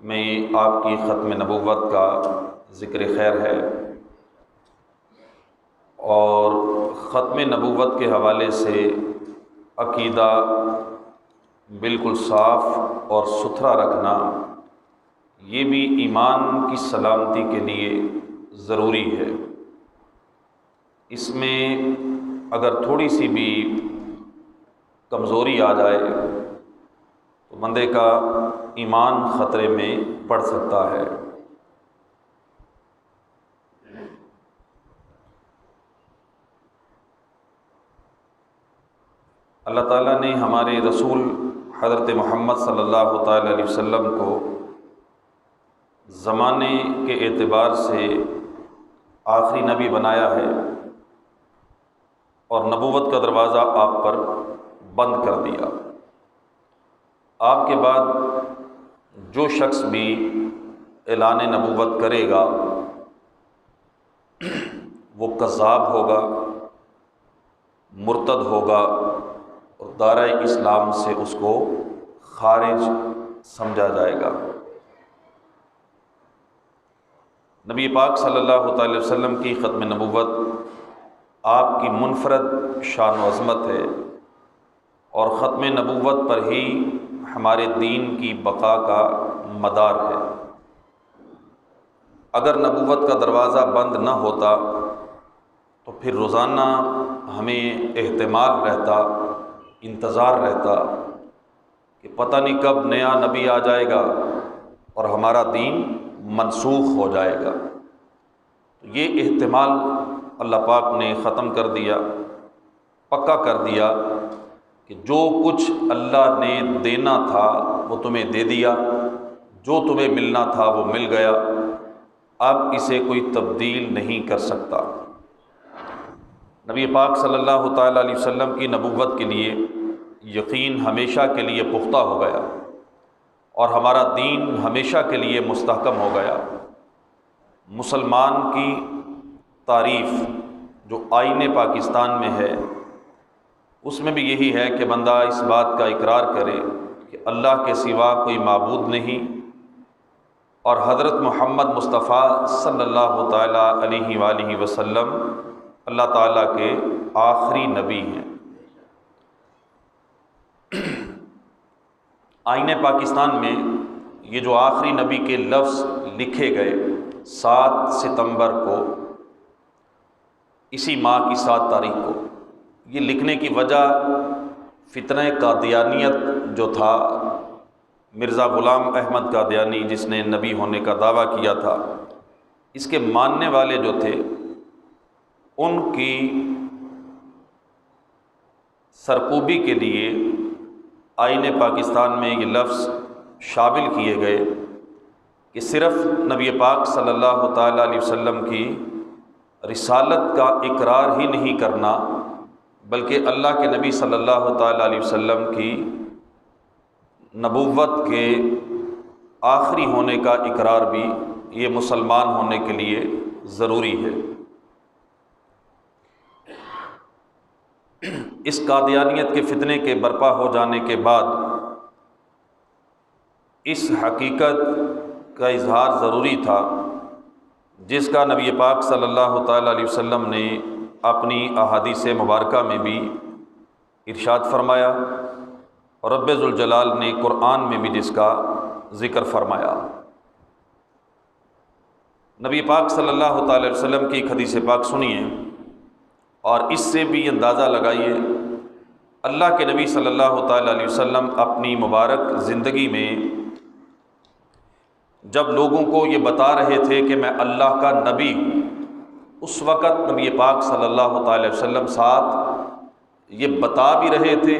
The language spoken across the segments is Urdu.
میں آپ کی ختم نبوت کا ذکر خیر ہے، اور ختم نبوت کے حوالے سے عقیدہ بالکل صاف اور ستھرا رکھنا یہ بھی ایمان کی سلامتی کے لیے ضروری ہے۔ اس میں اگر تھوڑی سی بھی کمزوری آ جائے تو بندے کا ایمان خطرے میں پڑ سکتا ہے۔ اللہ تعالیٰ نے ہمارے رسول حضرت محمد صلی اللہ تعالی علیہ وسلم کو زمانے کے اعتبار سے آخری نبی بنایا ہے اور نبوت کا دروازہ آپ پر بند کر دیا۔ آپ کے بعد جو شخص بھی اعلان نبوت کرے گا وہ کذاب ہوگا، مرتد ہوگا اور دائرہ اسلام سے اس کو خارج سمجھا جائے گا۔ نبی پاک صلی اللہ تعالی وسلم کی ختم نبوت آپ کی منفرد شان و عظمت ہے، اور ختم نبوت پر ہی ہمارے دین کی بقا کا مدار ہے۔ اگر نبوت کا دروازہ بند نہ ہوتا تو پھر روزانہ ہمیں احتمال رہتا، انتظار رہتا کہ پتہ نہیں کب نیا نبی آ جائے گا اور ہمارا دین منسوخ ہو جائے گا۔ یہ احتمال اللہ پاک نے ختم کر دیا، پکا کر دیا کہ جو کچھ اللہ نے دینا تھا وہ تمہیں دے دیا، جو تمہیں ملنا تھا وہ مل گیا، اب اسے کوئی تبدیل نہیں کر سکتا۔ نبی پاک صلی اللہ تعالیٰ علیہ وسلم کی نبوت کے لیے یقین ہمیشہ کے لیے پختہ ہو گیا، اور ہمارا دین ہمیشہ کے لیے مستحکم ہو گیا۔ مسلمان کی تعریف جو آئین پاکستان میں ہے اس میں بھی یہی ہے کہ بندہ اس بات کا اقرار کرے کہ اللہ کے سوا کوئی معبود نہیں، اور حضرت محمد مصطفیٰ صلی اللہ تعالیٰ علیہ وآلہ وسلم اللہ تعالیٰ کے آخری نبی ہیں۔ آئین پاکستان میں یہ جو آخری نبی کے لفظ لکھے گئے 7 ستمبر کو، اسی ماہ کی 7 تاریخ کو، یہ لکھنے کی وجہ فتنہ قادیانیت جو تھا، مرزا غلام احمد قادیانی جس نے نبی ہونے کا دعویٰ کیا تھا، اس کے ماننے والے جو تھے ان کی سرکوبی کے لیے آئین پاکستان میں یہ لفظ شامل کیے گئے کہ صرف نبی پاک صلی اللہ تعالیٰ علیہ وسلم کی رسالت کا اقرار ہی نہیں کرنا، بلکہ اللہ کے نبی صلی اللہ تعالیٰ علیہ وسلم کی نبوت کے آخری ہونے کا اقرار بھی یہ مسلمان ہونے کے لیے ضروری ہے۔ اس قادیانیت کے فتنے کے برپا ہو جانے کے بعد اس حقیقت کا اظہار ضروری تھا جس کا نبی پاک صلی اللہ تعالیٰ علیہ وسلم نے اپنی احادیث مبارکہ میں بھی ارشاد فرمایا، اور رب ذوالجلال نے قرآن میں بھی جس کا ذکر فرمایا۔ نبی پاک صلی اللہ تعالیٰ علیہ وسلم کی ایک حدیث پاک سنیے، اور اس سے بھی اندازہ لگائیے اللہ کے نبی صلی اللہ تعالیٰ علیہ وسلم اپنی مبارک زندگی میں جب لوگوں کو یہ بتا رہے تھے کہ میں اللہ کا نبی ہوں، اس وقت نبی پاک صلی اللہ تعالی علیہ وسلم ساتھ یہ بتا بھی رہے تھے،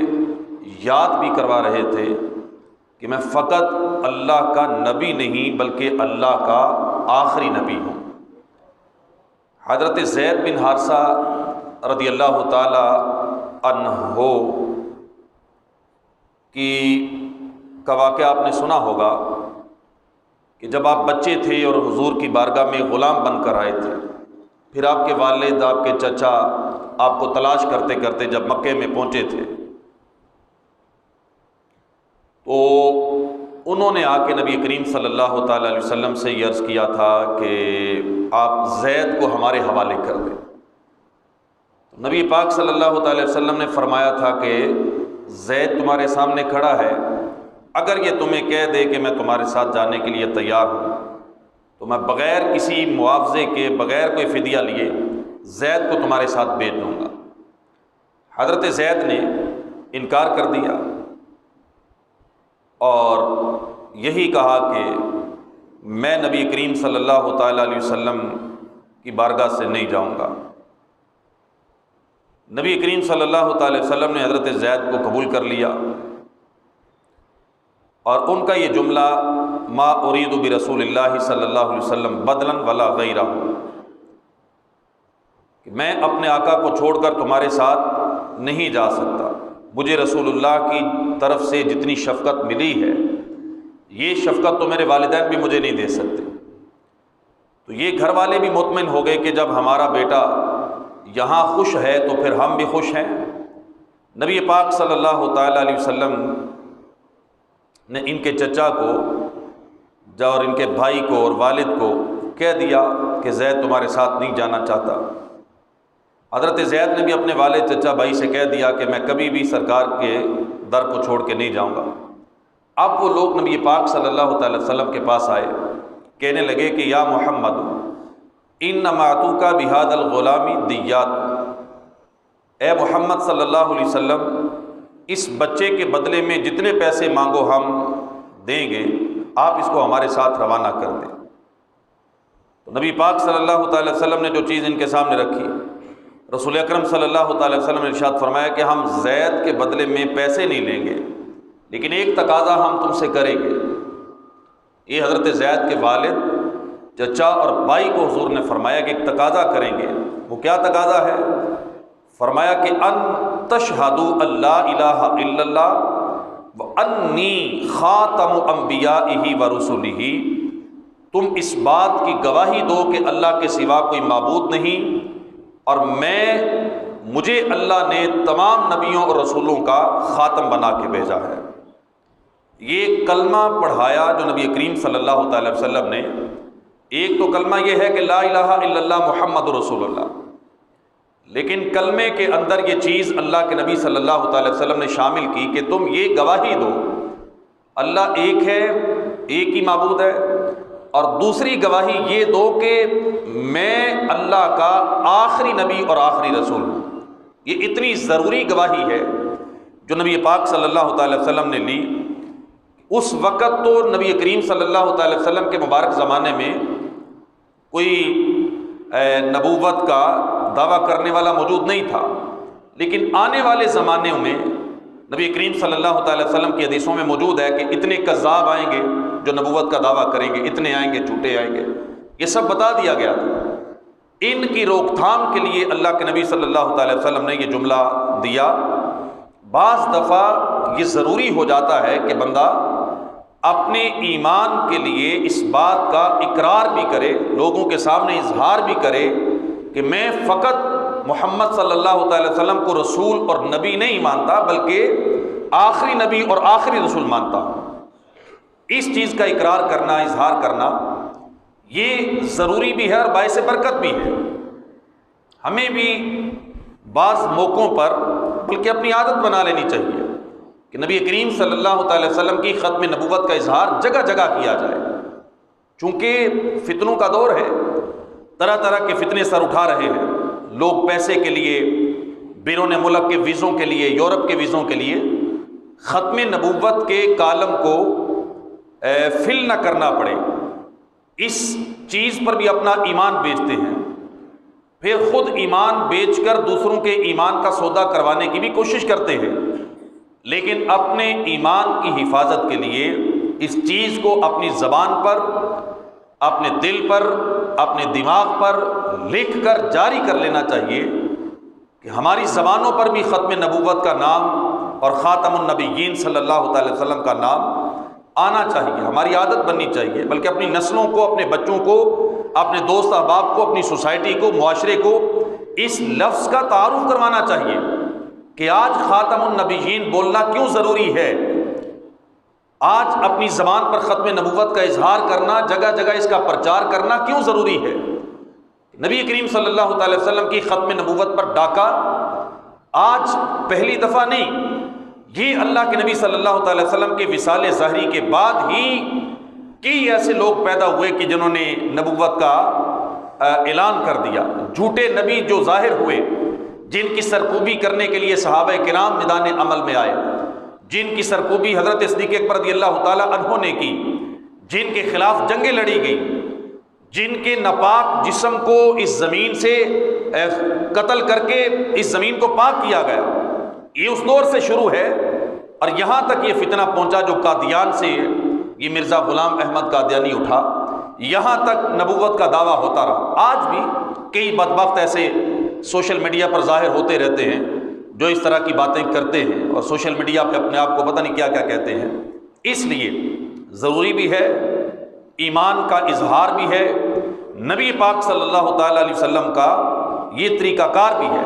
یاد بھی کروا رہے تھے کہ میں فقط اللہ کا نبی نہیں بلکہ اللہ کا آخری نبی ہوں۔ حضرت زید بن حارثہ رضی اللہ تعالی عنہ کی کا واقعہ آپ نے سنا ہوگا کہ جب آپ بچے تھے اور حضور کی بارگاہ میں غلام بن کر آئے تھے، پھر آپ کے والد، آپ کے چچا آپ کو تلاش کرتے کرتے جب مکے میں پہنچے تھے تو انہوں نے آ کے نبی کریم صلی اللہ تعالیٰ علیہ وسلم سے یہ عرض کیا تھا کہ آپ زید کو ہمارے حوالے کر دیں۔ نبی پاک صلی اللہ تعالیٰ علیہ وسلم نے فرمایا تھا کہ زید تمہارے سامنے کھڑا ہے، اگر یہ تمہیں کہہ دے کہ میں تمہارے ساتھ جانے کے لیے تیار ہوں تو میں بغیر کسی معاوضے کے، بغیر کوئی فدیہ لیے زید کو تمہارے ساتھ بھیج دوں گا۔ حضرت زید نے انکار کر دیا اور یہی کہا کہ میں نبی کریم صلی اللہ تعالیٰ علیہ وسلم کی بارگاہ سے نہیں جاؤں گا۔ نبی کریم صلی اللہ تعالیٰ علیہ وسلم نے حضرت زید کو قبول کر لیا، اور ان کا یہ جملہ ما ارید برسول اللہ صلی اللہ علیہ وسلم بدلا ولا غیرہ، کہ میں اپنے آقا کو چھوڑ کر تمہارے ساتھ نہیں جا سکتا، مجھے رسول اللہ کی طرف سے جتنی شفقت ملی ہے یہ شفقت تو میرے والدین بھی مجھے نہیں دے سکتے۔ تو یہ گھر والے بھی مطمئن ہو گئے کہ جب ہمارا بیٹا یہاں خوش ہے تو پھر ہم بھی خوش ہیں۔ نبی پاک صلی اللہ تعالیٰ علیہ وسلم نے ان کے چچا کو اور ان کے بھائی کو اور والد کو کہہ دیا کہ زید تمہارے ساتھ نہیں جانا چاہتا۔ حضرت زید نے بھی اپنے والد چچا بھائی سے کہہ دیا کہ میں کبھی بھی سرکار کے در کو چھوڑ کے نہیں جاؤں گا۔ اب وہ لوگ نبی پاک صلی اللہ تعالی وسلم کے پاس آئے، کہنے لگے کہ یا محمد انما اعطوک بہذا الغلام دیات، اے محمد صلی اللہ علیہ وسلم اس بچے کے بدلے میں جتنے پیسے مانگو ہم دیں گے، آپ اس کو ہمارے ساتھ روانہ کر دیں۔ تو نبی پاک صلی اللہ تعالی وسلم نے جو چیز ان کے سامنے رکھی، رسول اکرم صلی اللہ تعالی وسلم نے ارشاد فرمایا کہ ہم زید کے بدلے میں پیسے نہیں لیں گے، لیکن ایک تقاضا ہم تم سے کریں گے۔ یہ حضرت زید کے والد چچا اور بھائی کو حضور نے فرمایا کہ ایک تقاضا کریں گے۔ وہ کیا تقاضا ہے؟ فرمایا کہ ان تشہدوا اللہ الہ الا اللہ وانی خاتم انبیائہ ورسلہ، تم اس بات کی گواہی دو کہ اللہ کے سوا کوئی معبود نہیں اور مجھے اللہ نے تمام نبیوں اور رسولوں کا خاتم بنا کے بھیجا ہے۔ یہ کلمہ پڑھایا جو نبی کریم صلی اللہ تعالی وسلم نے، ایک تو کلمہ یہ ہے کہ لا الہ الا اللہ محمد رسول اللہ، لیکن کلمے کے اندر یہ چیز اللہ کے نبی صلی اللہ تعالی وسلم نے شامل کی کہ تم یہ گواہی دو اللہ ایک ہے، ایک ہی معبود ہے، اور دوسری گواہی یہ دو کہ میں اللہ کا آخری نبی اور آخری رسول ہوں۔ یہ اتنی ضروری گواہی ہے جو نبی پاک صلی اللہ تعالی وسلم نے لی۔ اس وقت تو نبی کریم صلی اللہ تعالی وسلم کے مبارک زمانے میں کوئی نبوت کا دعویٰ کرنے والا موجود نہیں تھا، لیکن آنے والے زمانے میں نبی کریم صلی اللہ تعالی وسلم کی حدیثوں میں موجود ہے کہ اتنے کذاب آئیں گے جو نبوت کا دعویٰ کریں گے، اتنے آئیں گے، جھوٹے آئیں گے، یہ سب بتا دیا گیا تھا۔ ان کی روک تھام کے لیے اللہ کے نبی صلی اللہ تعالی وسلم نے یہ جملہ دیا۔ بعض دفعہ یہ ضروری ہو جاتا ہے کہ بندہ اپنے ایمان کے لیے اس بات کا اقرار بھی کرے، لوگوں کے سامنے اظہار بھی کرے کہ میں فقط محمد صلی اللہ تعالی وسلم کو رسول اور نبی نہیں مانتا بلکہ آخری نبی اور آخری رسول مانتا ہوں۔ اس چیز کا اقرار کرنا، اظہار کرنا یہ ضروری بھی ہے اور باعث برکت بھی ہے۔ ہمیں بھی بعض موقعوں پر بلکہ اپنی عادت بنا لینی چاہیے کہ نبی کریم صلی اللہ تعالی وسلم کی ختم نبوت کا اظہار جگہ جگہ کیا جائے، چونکہ فتنوں کا دور ہے، طرح طرح کے فتنے سر اٹھا رہے ہیں۔ لوگ پیسے کے لیے، بیرون ملک کے ویزوں کے لیے، یورپ کے ویزوں کے لیے ختم نبوت کے کالم کو فل نہ کرنا پڑے، اس چیز پر بھی اپنا ایمان بیچتے ہیں، پھر خود ایمان بیچ کر دوسروں کے ایمان کا سودا کروانے کی بھی کوشش کرتے ہیں، لیکن اپنے ایمان کی حفاظت کے لیے اس چیز کو اپنی زبان پر، اپنے دل پر، اپنے دماغ پر لکھ کر جاری کر لینا چاہیے کہ ہماری زبانوں پر بھی ختم نبوت کا نام اور خاتم النبیین صلی اللہ تعالی وسلم کا نام آنا چاہیے، ہماری عادت بننی چاہیے، بلکہ اپنی نسلوں کو، اپنے بچوں کو، اپنے دوست احباب کو، اپنی سوسائٹی کو، معاشرے کو اس لفظ کا تعارف کروانا چاہیے کہ آج خاتم النبیین بولنا کیوں ضروری ہے۔ آج اپنی زبان پر ختم نبوت کا اظہار کرنا، جگہ جگہ اس کا پرچار کرنا کیوں ضروری ہے؟ نبی کریم صلی اللہ تعالی وسلم کی ختم نبوت پر ڈاکہ آج پہلی دفعہ نہیں، یہ اللہ کے نبی صلی اللہ تعالی وسلم کے وصال ظاہری کے بعد ہی کئی ایسے لوگ پیدا ہوئے کہ جنہوں نے نبوت کا اعلان کر دیا۔ جھوٹے نبی جو ظاہر ہوئے، جن کی سرکوبی کرنے کے لیے صحابہ کرام میدان عمل میں آئے، جن کی سرکوبی حضرت صدیق اکبر رضی اللہ تعالی عنہ نے کی، جن کے خلاف جنگیں لڑی گئی، جن کے ناپاک جسم کو اس زمین سے قتل کر کے اس زمین کو پاک کیا گیا، یہ اس دور سے شروع ہے اور یہاں تک یہ فتنہ پہنچا جو قادیان سے یہ مرزا غلام احمد قادیانی اٹھا، یہاں تک نبوت کا دعویٰ ہوتا رہا۔ آج بھی کئی بدبخت ایسے سوشل میڈیا پر ظاہر ہوتے رہتے ہیں جو اس طرح کی باتیں کرتے ہیں اور سوشل میڈیا پہ اپنے آپ کو پتہ نہیں کیا کیا کہتے ہیں۔ اس لیے ضروری بھی ہے، ایمان کا اظہار بھی ہے، نبی پاک صلی اللہ تعالیٰ علیہ وسلم کا یہ طریقہ کار بھی ہے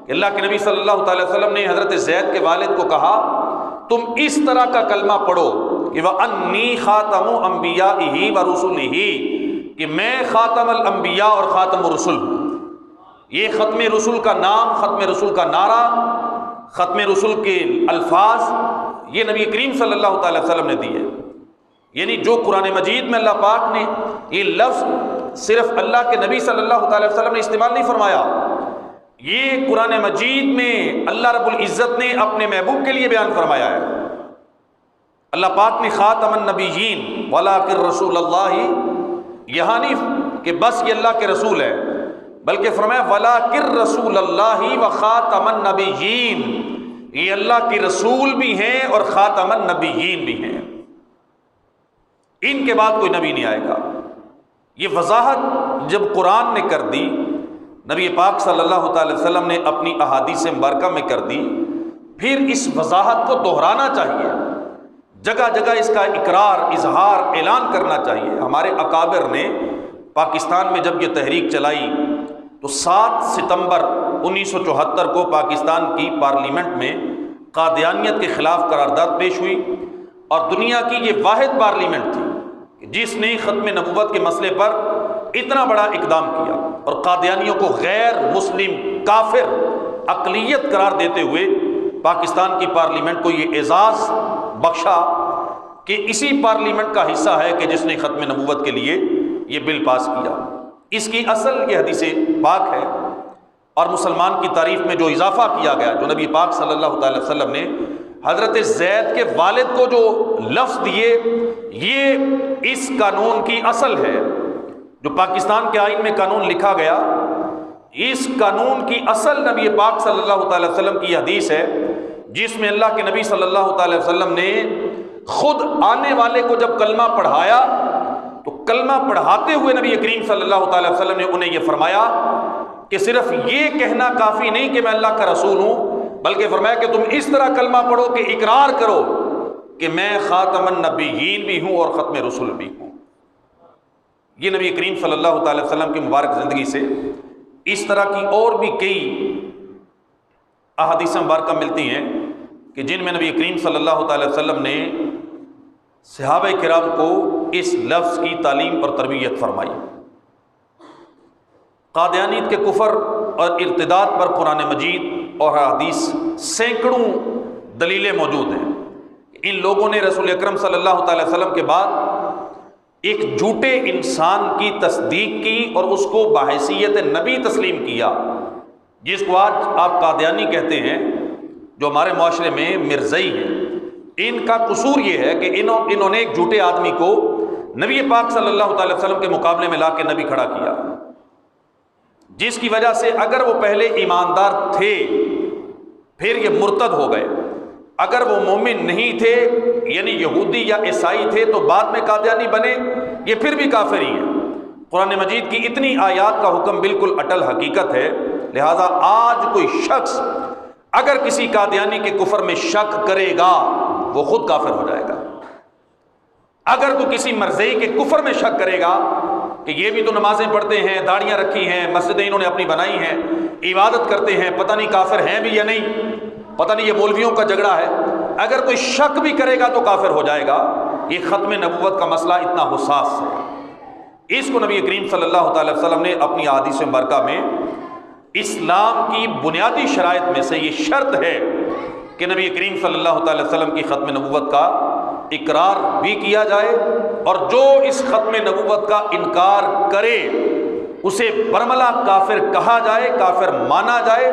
کہ اللہ کے نبی صلی اللہ تعالیٰ علیہ وسلم نے حضرت زید کے والد کو کہا تم اس طرح کا کلمہ پڑھو کہ وَأَنِّي خَاتَمُ أَنبِيَائِهِ وَرُسُلِهِ، کہ میں خاتم الانبیاء اور خاتم الرسل ہوں۔ یہ ختم رسول کا نام، ختم رسول کا نعرہ، ختم رسول کے الفاظ یہ نبی کریم صلی اللہ تعالی وسلم نے دیے، یعنی جو قرآن مجید میں اللہ پاک نے یہ لفظ صرف اللہ کے نبی صلی اللہ تعالی وسلم نے استعمال نہیں فرمایا، یہ قرآن مجید میں اللہ رب العزت نے اپنے محبوب کے لیے بیان فرمایا ہے۔ اللہ پاک نے خاتم النبیین وَلَٰكِن رسول اللہ، یہاں نہیں کہ بس یہ اللہ کے رسول ہے، بلکہ فرمایا وَلَٰكِن رسول اللہ وَخَاتَمَ النَّبِيِّينَ، یہ اللہ کے رسول بھی ہیں اور خاتم النبیین بھی ہیں، ان کے بعد کوئی نبی نہیں آئے گا۔ یہ وضاحت جب قرآن نے کر دی، نبی پاک صلی اللہ تعالی وسلم نے اپنی احادیث مبارکہ میں کر دی، پھر اس وضاحت کو دہرانا چاہیے، جگہ جگہ اس کا اقرار، اظہار، اعلان کرنا چاہیے۔ ہمارے اکابر نے پاکستان میں جب یہ تحریک چلائی تو 7 ستمبر 1974 کو پاکستان کی پارلیمنٹ میں قادیانیت کے خلاف قرارداد پیش ہوئی اور دنیا کی یہ واحد پارلیمنٹ تھی جس نے ختم نبوت کے مسئلے پر اتنا بڑا اقدام کیا اور قادیانیوں کو غیر مسلم کافر اقلیت قرار دیتے ہوئے پاکستان کی پارلیمنٹ کو یہ اعزاز بخشا کہ اسی پارلیمنٹ کا حصہ ہے کہ جس نے ختم نبوت کے لیے یہ بل پاس کیا۔ اس کی اصل یہ حدیث پاک ہے اور مسلمان کی تعریف میں جو اضافہ کیا گیا، جو نبی پاک صلی اللہ تعالی وسلم نے حضرت زید کے والد کو جو لفظ دیے، یہ اس قانون کی اصل ہے۔ جو پاکستان کے آئین میں قانون لکھا گیا، اس قانون کی اصل نبی پاک صلی اللہ تعالی وسلم کی حدیث ہے، جس میں اللہ کے نبی صلی اللہ تعالی وسلم نے خود آنے والے کو جب کلمہ پڑھایا تو کلمہ پڑھاتے ہوئے نبی کریم صلی اللہ تعالی وسلم نے انہیں یہ فرمایا کہ صرف یہ کہنا کافی نہیں کہ میں اللہ کا رسول ہوں، بلکہ فرمایا کہ تم اس طرح کلمہ پڑھو کہ اقرار کرو کہ میں خاتم النبیین بھی ہوں اور ختم رسول بھی ہوں۔ یہ نبی کریم صلی اللہ تعالی وسلم کی مبارک زندگی سے اس طرح کی اور بھی کئی احادیث مبارکہ ملتی ہیں کہ جن میں نبی کریم صلی اللہ تعالی وسلم نے صحابہ کرام کو اس لفظ کی تعلیم پر تربیت فرمائی۔ قادیانیت کے کفر اور ارتداد پر قرآن مجید اور حدیث سینکڑوں دلیلیں موجود ہیں۔ ان لوگوں نے رسول اکرم صلی اللہ تعالی وسلم کے بعد ایک جھوٹے انسان کی تصدیق کی اور اس کو بحیثیت نبی تسلیم کیا، جس کو آج آپ قادیانی کہتے ہیں، جو ہمارے معاشرے میں مرزائی ہیں۔ ان کا قصور یہ ہے کہ انہوں نے ایک جھوٹے آدمی کو نبی پاک صلی اللہ تعالی وسلم کے مقابلے میں لا کے نبی کھڑا کیا، جس کی وجہ سے اگر وہ پہلے ایماندار تھے پھر یہ مرتد ہو گئے، اگر وہ مومن نہیں تھے یعنی یہودی یا عیسائی تھے تو بعد میں قادیانی بنے، یہ پھر بھی کافر ہی ہیں۔ قرآن مجید کی اتنی آیات کا حکم بالکل اٹل حقیقت ہے، لہذا آج کوئی شخص اگر کسی قادیانی کے کفر میں شک کرے گا وہ خود کافر ہو جائے گا۔ اگر کوئی کسی مرزئی کے کفر میں شک کرے گا کہ یہ بھی تو نمازیں پڑھتے ہیں، داڑیاں رکھی ہیں، مسجدیں انہوں نے اپنی بنائی ہیں، عبادت کرتے ہیں، پتہ نہیں کافر ہیں بھی یا نہیں، پتہ نہیں یہ مولویوں کا جھگڑا ہے، اگر کوئی شک بھی کرے گا تو کافر ہو جائے گا۔ یہ ختم نبوت کا مسئلہ اتنا حساس ہے، اس کو نبی کریم صلی اللہ تعالی وسلم نے اپنی احادیث مبارکہ میں اسلام کی بنیادی شرائط میں سے یہ شرط ہے کہ نبی کریم صلی اللہ تعالی وسلم کی ختم نبوت کا اقرار بھی کیا جائے، اور جو اس ختم نبوت کا انکار کرے اسے برملا کافر کہا جائے، کافر مانا جائے،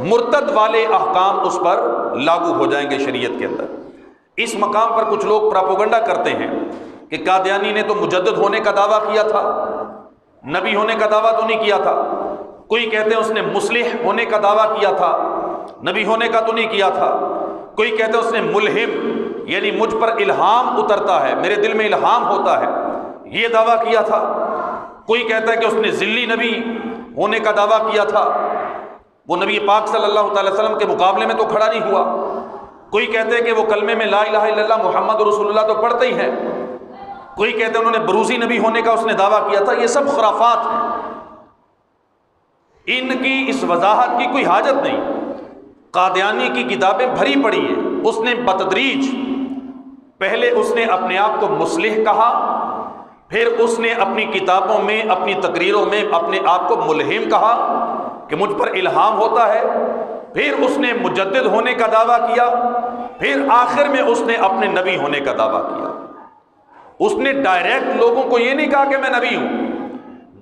مرتد والے احکام اس پر لاگو ہو جائیں گے شریعت کے اندر۔ اس مقام پر کچھ لوگ پراپوگنڈا کرتے ہیں کہ قادیانی نے تو مجدد ہونے کا دعویٰ کیا تھا، نبی ہونے کا دعویٰ تو نہیں کیا تھا۔ کوئی کہتے ہیں اس نے مصلح ہونے کا دعویٰ کیا تھا، نبی ہونے کا تو نہیں کیا تھا۔ کوئی کہتے ہیں اس نے ملہم، یعنی مجھ پر الہام اترتا ہے، میرے دل میں الہام ہوتا ہے، یہ دعویٰ کیا تھا۔ کوئی کہتا ہے کہ اس نے ذلی نبی ہونے کا دعویٰ کیا تھا، وہ نبی پاک صلی اللہ تعالی وسلم کے مقابلے میں تو کھڑا نہیں ہوا۔ کوئی کہتے ہیں کہ وہ کلمے میں لا الہ الا اللہ محمد رسول اللہ تو پڑھتے ہی ہیں۔ کوئی کہتے ہیں انہوں نے بروزی نبی ہونے کا اس نے دعویٰ کیا تھا۔ یہ سب خرافات ہیں، ان کی اس وضاحت کی کوئی حاجت نہیں۔ قادیانی کی کتابیں بھری پڑی ہیں، اس نے بتدریج پہلے اس نے اپنے آپ کو مصلح کہا، پھر اس نے اپنی کتابوں میں اپنی تقریروں میں اپنے آپ کو ملہم کہا کہ مجھ پر الہام ہوتا ہے، پھر اس نے مجدد ہونے کا دعویٰ کیا، پھر آخر میں اس نے اپنے نبی ہونے کا دعویٰ کیا۔ اس نے ڈائریکٹ لوگوں کو یہ نہیں کہا کہ میں نبی ہوں،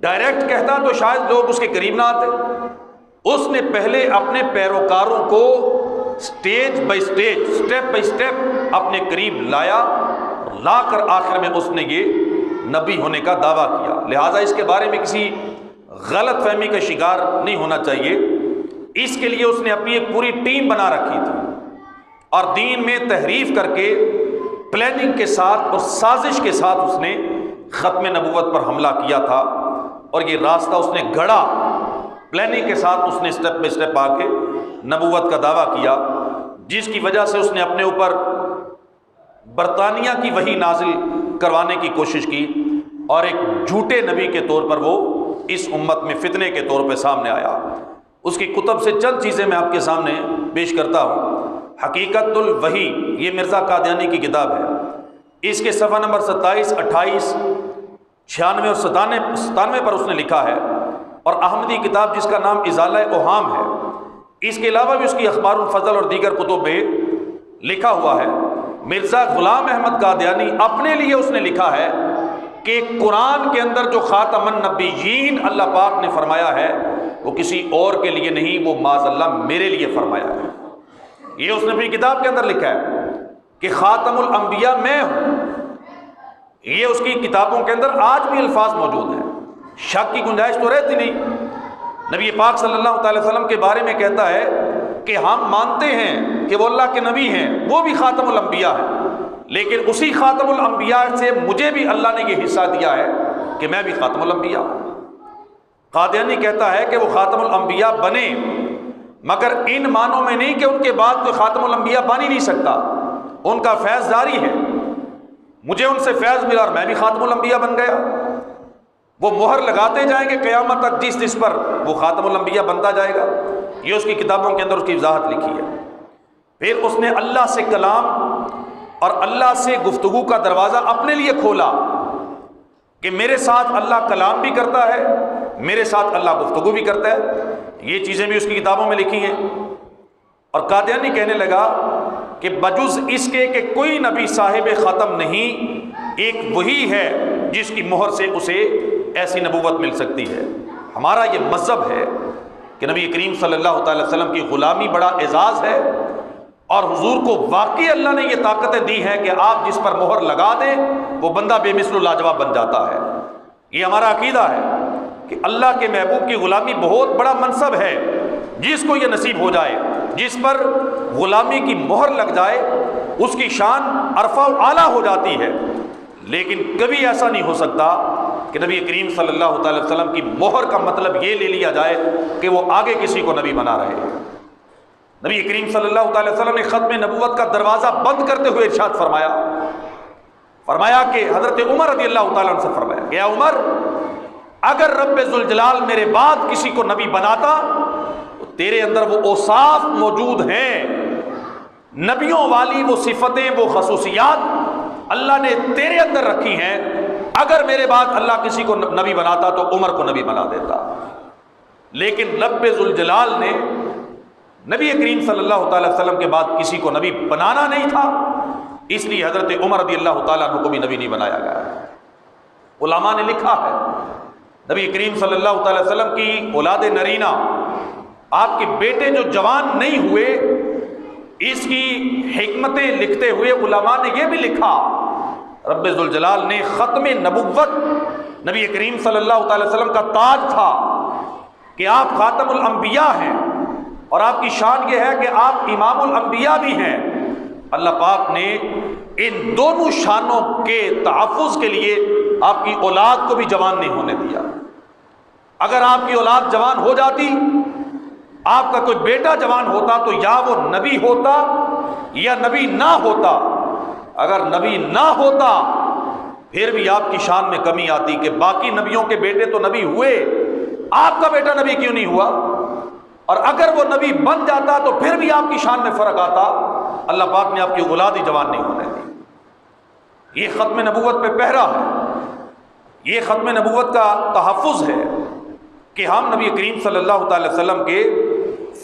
ڈائریکٹ کہتا تو شاید لوگ اس کے قریب نہ آتے۔ اس نے پہلے اپنے پیروکاروں کو stage by stage, step by step اپنے قریب لایا، لا کر آخر میں اس نے یہ نبی ہونے کا دعویٰ کیا۔ لہٰذا اس کے بارے میں کسی غلط فہمی کا شکار نہیں ہونا چاہیے۔ اس کے لیے اس نے اپنی ایک پوری ٹیم بنا رکھی تھی اور دین میں تحریف کر کے پلاننگ کے ساتھ اور سازش کے ساتھ اس نے ختم نبوت پر حملہ کیا تھا، اور یہ راستہ اس نے گھڑا، پلاننگ کے ساتھ اس نے سٹیپ بائی سٹیپ آ کے نبوت کا دعویٰ کیا، جس کی وجہ سے اس نے اپنے اوپر برطانیہ کی وحی نازل کروانے کی کوشش کی، اور ایک جھوٹے نبی کے طور پر وہ اس امت میں فتنے کے طور پہ سامنے آیا۔ اس کی کتب سے چند چیزیں میں آپ کے سامنے پیش کرتا ہوں۔ حقیقت الوحی، یہ مرزا قادیانی کی کتاب ہے، اس کے صفحہ نمبر 27، 28، 96 اور 97 پر اس نے لکھا ہے، اور احمدی کتاب جس کا نام ازالہ اوہام ہے، اس کے علاوہ بھی اس کی اخبار الفضل اور دیگر کتب میں لکھا ہوا ہے۔ مرزا غلام احمد قادیانی اپنے لیے اس نے لکھا ہے کہ قرآن کے اندر جو خاتم النبیین اللہ پاک نے فرمایا ہے وہ کسی اور کے لیے نہیں، وہ معاذ اللہ میرے لیے فرمایا ہے۔ یہ اس نے اپنی کتاب کے اندر لکھا ہے کہ خاتم الانبیاء میں ہوں۔ یہ اس کی کتابوں کے اندر آج بھی الفاظ موجود ہیں، شک کی گنجائش تو رہتی نہیں۔ نبی پاک صلی اللہ تعالی وسلم کے بارے میں کہتا ہے کہ ہم مانتے ہیں کہ وہ اللہ کے نبی ہیں، وہ بھی خاتم الانبیاء ہیں، لیکن اسی خاتم الانبیاء سے مجھے بھی اللہ نے یہ حصہ دیا ہے کہ میں بھی خاتم الانبیاء ہوں۔ قادیانی کہتا ہے کہ وہ خاتم الانبیاء بنے، مگر ان معنوں میں نہیں کہ ان کے بعد کوئی خاتم الانبیاء بن ہی نہیں سکتا، ان کا فیض جاری ہے، مجھے ان سے فیض ملا اور میں بھی خاتم الانبیاء بن گیا۔ وہ مہر لگاتے جائیں گے قیامت تک، جس پر وہ خاتم الانبیاء بنتا جائے گا۔ یہ اس کی کتابوں کے اندر اس کی وضاحت لکھی ہے۔ پھر اس نے اللہ سے کلام اور اللہ سے گفتگو کا دروازہ اپنے لیے کھولا کہ میرے ساتھ اللہ کلام بھی کرتا ہے، میرے ساتھ اللہ گفتگو بھی کرتا ہے۔ یہ چیزیں بھی اس کی کتابوں میں لکھی ہیں۔ اور قادیانی کہنے لگا کہ بجز اس کے کہ کوئی نبی صاحب ختم نہیں، ایک وہی ہے جس کی مہر سے اسے ایسی نبوت مل سکتی ہے۔ ہمارا یہ مذہب ہے کہ نبی کریم صلی اللہ تعالی وسلم کی غلامی بڑا اعزاز ہے، اور حضور کو واقعی اللہ نے یہ طاقتیں دی ہیں کہ آپ جس پر مہر لگا دیں وہ بندہ بے مثل و لاجواب بن جاتا ہے۔ یہ ہمارا عقیدہ ہے کہ اللہ کے محبوب کی غلامی بہت بڑا منصب ہے، جس کو یہ نصیب ہو جائے، جس پر غلامی کی مہر لگ جائے، اس کی شان عرفہ و اعلیٰ ہو جاتی ہے۔ لیکن کبھی ایسا نہیں ہو سکتا کہ نبی کریم صلی اللہ تعالی وسلم کی مہر کا مطلب یہ لے لیا جائے کہ وہ آگے کسی کو نبی بنا رہے ہیں۔ نبی کریم صلی اللہ تعالی وسلم نے ختم نبوت کا دروازہ بند کرتے ہوئے ارشاد فرمایا کہ حضرت عمر رضی اللہ تعالیٰ عنہ سے فرمایا کہ یا عمر، اگر رب ذوالجلال میرے بعد کسی کو نبی بناتا تو تیرے اندر وہ اوصاف موجود ہیں، نبیوں والی وہ صفتیں، وہ خصوصیات اللہ نے تیرے اندر رکھی ہیں، اگر میرے بعد اللہ کسی کو نبی بناتا تو عمر کو نبی بنا دیتا، لیکن رب ذوالجلال نے نبی کریم صلی اللہ تعالی وسلم کے بعد کسی کو نبی بنانا نہیں تھا، اس لیے حضرت عمر رضی اللہ تعالیٰ عنہ کو بھی نبی نہیں بنایا گیا۔ علماء نے لکھا ہے نبی کریم صلی اللہ تعالی وسلم کی اولاد نرینہ، آپ کے بیٹے جو جوان نہیں ہوئے، اس کی حکمتیں لکھتے ہوئے علماء نے یہ بھی لکھا، رب ذوالجلال نے ختم نبوت نبی کریم صلی اللہ تعالی وسلم کا تاج تھا کہ آپ خاتم الانبیاء ہیں، اور آپ کی شان یہ ہے کہ آپ امام الانبیاء بھی ہیں۔ اللہ پاک نے ان دونوں شانوں کے تحفظ کے لیے آپ کی اولاد کو بھی جوان نہیں ہونے دیا۔ اگر آپ کی اولاد جوان ہو جاتی، آپ کا کوئی بیٹا جوان ہوتا، تو یا وہ نبی ہوتا یا نبی نہ ہوتا۔ اگر نبی نہ ہوتا پھر بھی آپ کی شان میں کمی آتی کہ باقی نبیوں کے بیٹے تو نبی ہوئے، آپ کا بیٹا نبی کیوں نہیں ہوا؟ اور اگر وہ نبی بن جاتا تو پھر بھی آپ کی شان میں فرق آتا۔ اللہ پاک نے آپ کی اولاد ہی جوان نہیں ہونے دی۔ یہ ختم نبوت پہ پہرا ہے، یہ ختم نبوت کا تحفظ ہے کہ ہم نبی کریم صلی اللہ تعالی وسلم کے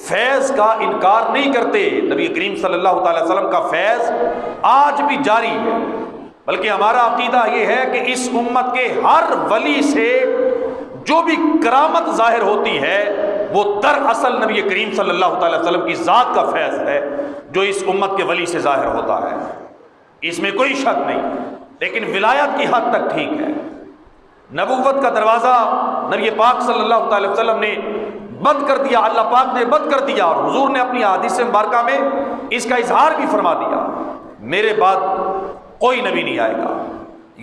فیض کا انکار نہیں کرتے۔ نبی کریم صلی اللہ تعالی وسلم کا فیض آج بھی جاری ہے، بلکہ ہمارا عقیدہ یہ ہے کہ اس امت کے ہر ولی سے جو بھی کرامت ظاہر ہوتی ہے وہ دراصل نبی کریم صلی اللہ تعالی وسلم کی ذات کا فیض ہے جو اس امت کے ولی سے ظاہر ہوتا ہے، اس میں کوئی شک نہیں، لیکن ولایت کی حد تک ٹھیک ہے۔ نبوت کا دروازہ نبی پاک صلی اللہ تعالی وسلم نے بند کر دیا، اللہ پاک نے بند کر دیا، اور حضور نے اپنی احادیث مبارکہ میں اس کا اظہار بھی فرما دیا، میرے بعد کوئی نبی نہیں آئے گا۔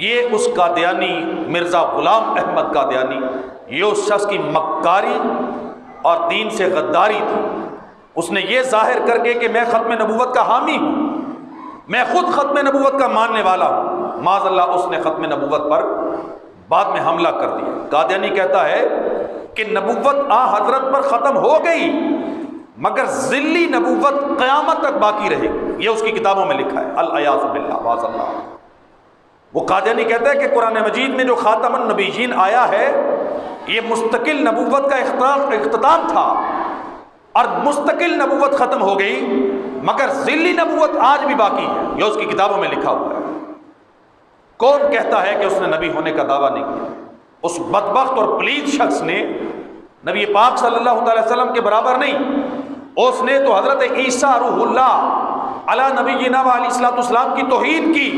یہ اس قادیانی مرزا غلام احمد قادیانی، یہ اس شخص کی مکاری اور دین سے غداری تھی۔ اس نے یہ ظاہر کر کے کہ میں ختم نبوت کا حامی ہوں، میں خود ختم نبوت کا ماننے والا ہوں، معاذ اللہ اس نے ختم نبوت پر بعد میں حملہ کر دیا۔ قادیانی کہتا ہے کہ نبوت حضرت پر ختم ہو گئی مگر ذلی نبوت قیامت تک باقی رہے گی، یہ اس کی کتابوں میں لکھا ہے، الیاذ باللہ معاذ اللہ۔ وہ قادیانی کہتا ہے کہ قرآن مجید میں جو خاتم النبیین آیا ہے یہ مستقل نبوت کا اختتام تھا، اور مستقل نبوت ختم ہو گئی مگر ذلی نبوت آج بھی باقی ہے، یہ اس کی کتابوں میں لکھا ہوا ہے۔ کون کہتا ہے کہ اس نے نبی ہونے کا دعویٰ نہیں کیا؟ اس بدبخت اور پلید شخص نے نبی پاک صلی اللہ تعالی وسلم کے برابر نہیں، اس نے تو حضرت عیسیٰ روح اللہ علی نبینا و علیہ الصلوۃ والسلام کی توہین کی،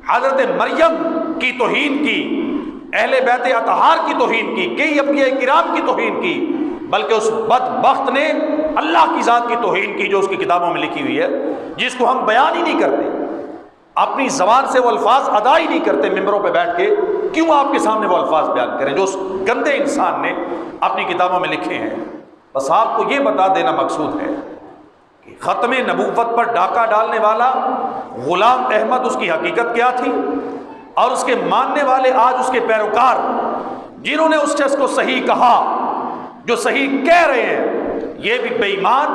حضرت مریم کی توہین کی، اہل بیت اطہار کی توہین کی، کئی انبیاء کرام کی توہین کی، بلکہ اس بدبخت نے اللہ کی ذات کی توہین کی جو اس کی کتابوں میں لکھی ہوئی ہے، جس کو ہم بیان ہی نہیں کرتے، اپنی زبان سے وہ الفاظ ادا ہی نہیں کرتے، ممبروں پہ بیٹھ کے کیوں آپ کے سامنے وہ الفاظ بیان کریں جو اس گندے انسان نے اپنی کتابوں میں لکھے ہیں۔ بس آپ کو یہ بتا دینا مقصود ہے کہ ختم نبوت پر ڈاکہ ڈالنے والا غلام احمد اس کی حقیقت کیا تھی، اور اس کے ماننے والے آج اس کے پیروکار جنہوں نے اس شخص کو صحیح کہا، جو صحیح کہہ رہے ہیں، یہ بھی بے ایمان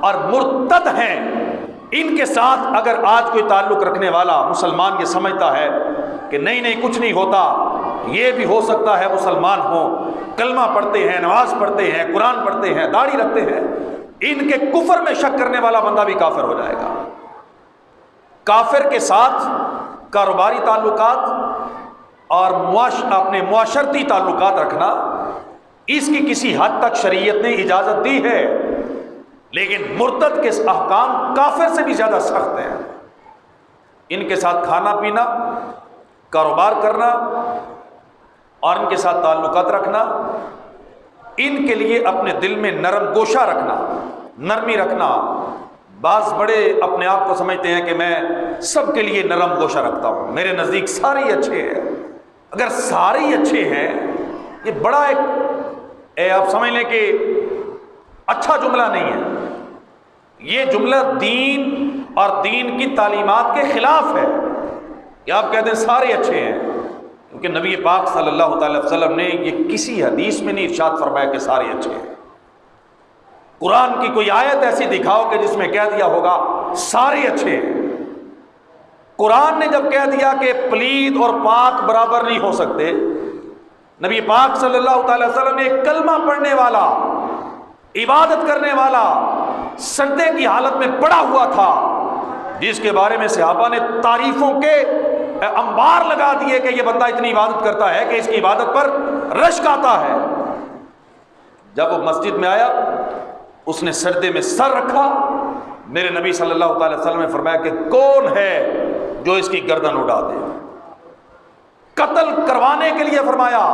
اور مرتد ہیں۔ ان کے ساتھ اگر آج کوئی تعلق رکھنے والا مسلمان یہ سمجھتا ہے کہ نہیں نہیں کچھ نہیں ہوتا، یہ بھی ہو سکتا ہے مسلمان ہوں، کلمہ پڑھتے ہیں، نماز پڑھتے ہیں، قرآن پڑھتے ہیں، داڑھی رکھتے ہیں، ان کے کفر میں شک کرنے والا بندہ بھی کافر ہو جائے گا۔ کافر کے ساتھ کاروباری تعلقات اور اپنے معاشرتی تعلقات رکھنا، اس کی کسی حد تک شریعت نے اجازت دی ہے، لیکن مرتد کے احکام کافر سے بھی زیادہ سخت ہیں۔ ان کے ساتھ کھانا پینا، کاروبار کرنا اور ان کے ساتھ تعلقات رکھنا، ان کے لیے اپنے دل میں نرم گوشہ رکھنا، نرمی رکھنا۔ بعض بڑے اپنے آپ کو سمجھتے ہیں کہ میں سب کے لیے نرم گوشہ رکھتا ہوں، میرے نزدیک سارے ہی اچھے ہیں۔ اگر سارے ہی اچھے ہیں، یہ بڑا ایک آپ سمجھ لیں کہ اچھا جملہ نہیں ہے، یہ جملہ دین اور دین کی تعلیمات کے خلاف ہے کہ آپ کہتے ہیں سارے اچھے ہیں، کیونکہ نبی پاک صلی اللہ تعالی وسلم نے یہ کسی حدیث میں نہیں ارشاد فرمایا کہ سارے اچھے ہیں۔ قرآن کی کوئی آیت ایسی دکھاؤ کہ جس میں کہہ دیا ہوگا سارے اچھے ہیں۔ قرآن نے جب کہہ دیا کہ پلید اور پاک برابر نہیں ہو سکتے، نبی پاک صلی اللہ تعالی وسلم نے ایک کلمہ پڑھنے والا، عبادت کرنے والا، سجدے کی حالت میں پڑا ہوا تھا، جس کے بارے میں صحابہ نے تعریفوں کے انبار لگا دیے کہ یہ بندہ اتنی عبادت کرتا ہے کہ اس کی عبادت پر رشک آتا ہے۔ جب وہ مسجد میں آیا، اس نے سجدے میں سر رکھا، میرے نبی صلی اللہ تعالی وسلم نے فرمایا کہ کون ہے جو اس کی گردن اڑا دے؟ قتل کروانے کے لیے فرمایا،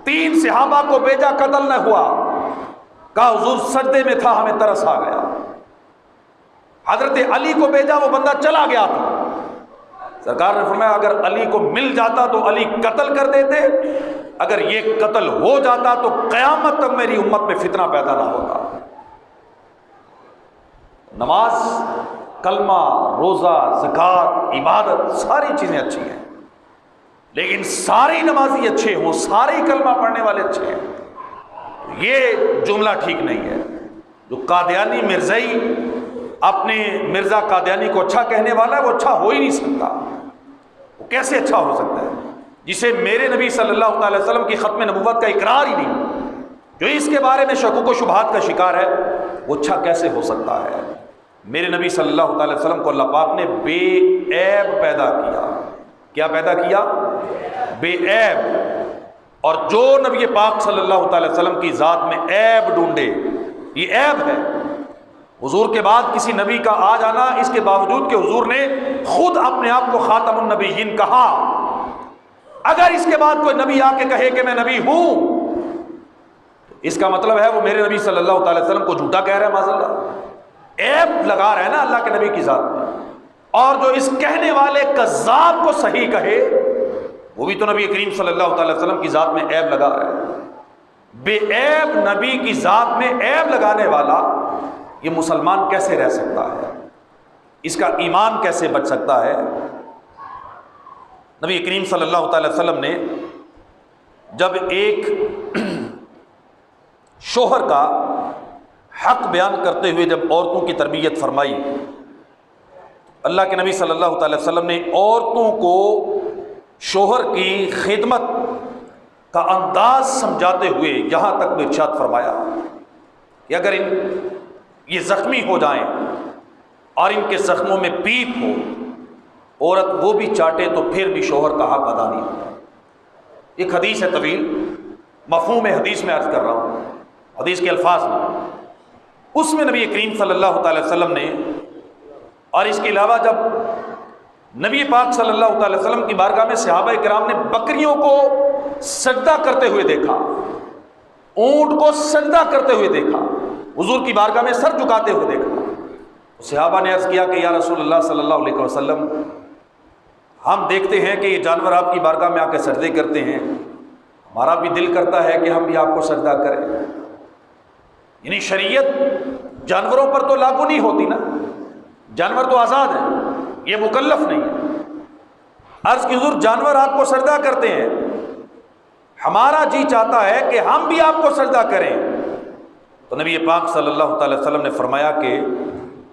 3 صحابہ کو بھیجا، قتل نہ ہوا، کہا حضور سجدے میں تھا ہمیں ترس آ گیا۔ حضرت علی کو بھیجا، وہ بندہ چلا گیا تھا، سرکار نے فرمایا اگر علی کو مل جاتا تو علی قتل کر دیتے، اگر یہ قتل ہو جاتا تو قیامت تک میری امت میں فتنہ پیدا نہ ہوتا۔ نماز، کلمہ، روزہ، زکوٰۃ، عبادت، ساری چیزیں اچھی ہیں، لیکن سارے نمازی اچھے ہوں، سارے کلمہ پڑھنے والے اچھے ہیں، یہ جملہ ٹھیک نہیں ہے۔ جو قادیانی مرزائی اپنے مرزا قادیانی کو اچھا کہنے والا ہے، وہ اچھا ہو ہی نہیں سکتا۔ وہ کیسے اچھا ہو سکتا ہے جسے میرے نبی صلی اللہ تعالی وسلم کی ختم نبوت کا اقرار ہی نہیں، جو اس کے بارے میں شکوک و شبہات کا شکار ہے، وہ اچھا کیسے ہو سکتا ہے؟ میرے نبی صلی اللہ تعالی وسلم کو اللہ پاک نے بے عیب پیدا کیا۔ کیا پیدا کیا؟ بے عیب۔ اور جو نبی پاک صلی اللہ تعالی وسلم کی ذات میں عیب ڈھونڈے، یہ عیب ہے۔ حضور کے بعد کسی نبی کا آ جانا، اس کے باوجود کہ حضور نے خود اپنے آپ کو خاتم النبیین کہا، اگر اس کے بعد کوئی نبی آ کے کہے کہ میں نبی ہوں، تو اس کا مطلب ہے وہ میرے نبی صلی اللہ تعالی وسلم کو جھوٹا کہہ رہا ہے، معاذ اللہ، عیب لگا رہا ہے نا اللہ کے نبی کی ذات میں۔ اور جو اس کہنے والے کذاب کو صحیح کہے، وہ بھی تو نبی کریم صلی اللہ تعالی وسلم کی ذات میں عیب لگا رہا ہے۔ بے عیب نبی کی ذات میں عیب لگانے والا یہ مسلمان کیسے رہ سکتا ہے؟ اس کا ایمان کیسے بچ سکتا ہے؟ نبی کریم صلی اللہ تعالی وسلم نے جب ایک شوہر کا حق بیان کرتے ہوئے جب عورتوں کی تربیت فرمائی، اللہ کے نبی صلی اللہ تعالی وسلم نے عورتوں کو شوہر کی خدمت کا انداز سمجھاتے ہوئے یہاں تک بھی ارشاد فرمایا کہ اگر یہ زخمی ہو جائیں اور ان کے زخموں میں پیپ ہو، عورت وہ بھی چاٹے تو پھر بھی شوہر کا حق ادا نہیں ہوتا۔ ایک حدیث ہے طویل، مفہوم حدیث میں عرض کر رہا ہوں، حدیث کے الفاظ میں، اس میں نبی کریم صلی اللہ تعالی وسلم نے، اور اس کے علاوہ جب نبی پاک صلی اللہ تعالی وسلم کی بارگاہ میں صحابہ کرام نے بکریوں کو سجدہ کرتے ہوئے دیکھا، اونٹ کو سجدہ کرتے ہوئے دیکھا، حضور کی بارگاہ میں سر جھکاتے ہوئے دیکھا، صحابہ نے عرض کیا کہ یا رسول اللہ صلی اللہ علیہ وسلم، ہم دیکھتے ہیں کہ یہ جانور آپ کی بارگاہ میں آ کے سجدے کرتے ہیں، ہمارا بھی دل کرتا ہے کہ ہم بھی آپ کو سجدہ کریں۔ یعنی شریعت جانوروں پر تو لاگو نہیں ہوتی نا، جانور تو آزاد ہیں، یہ مکلف نہیں ہے۔ عرض کی حضور جانور آپ کو سجدہ کرتے ہیں، ہمارا جی چاہتا ہے کہ ہم بھی آپ کو سجدہ کریں۔ تو نبی پاک صلی اللہ تعالی وسلم نے فرمایا کہ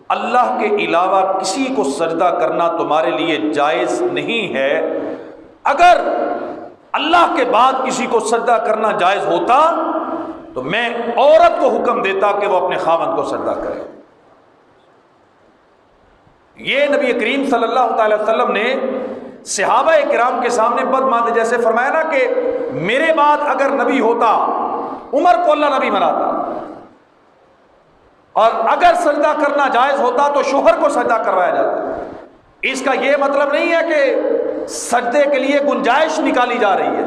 اللہ کے علاوہ کسی کو سجدہ کرنا تمہارے لیے جائز نہیں ہے۔ اگر اللہ کے بعد کسی کو سجدہ کرنا جائز ہوتا تو میں عورت کو حکم دیتا کہ وہ اپنے خاوند کو سجدہ کرے۔ یہ نبی کریم صلی اللہ تعالی وسلم نے صحابہ کرام کے سامنے بدماندے جیسے فرمایا نا کہ میرے بعد اگر نبی ہوتا عمر کو اللہ نبی بناتا، اور اگر سجدہ کرنا جائز ہوتا تو شوہر کو سجدہ کروایا جاتا۔ اس کا یہ مطلب نہیں ہے کہ سجدے کے لیے گنجائش نکالی جا رہی ہے،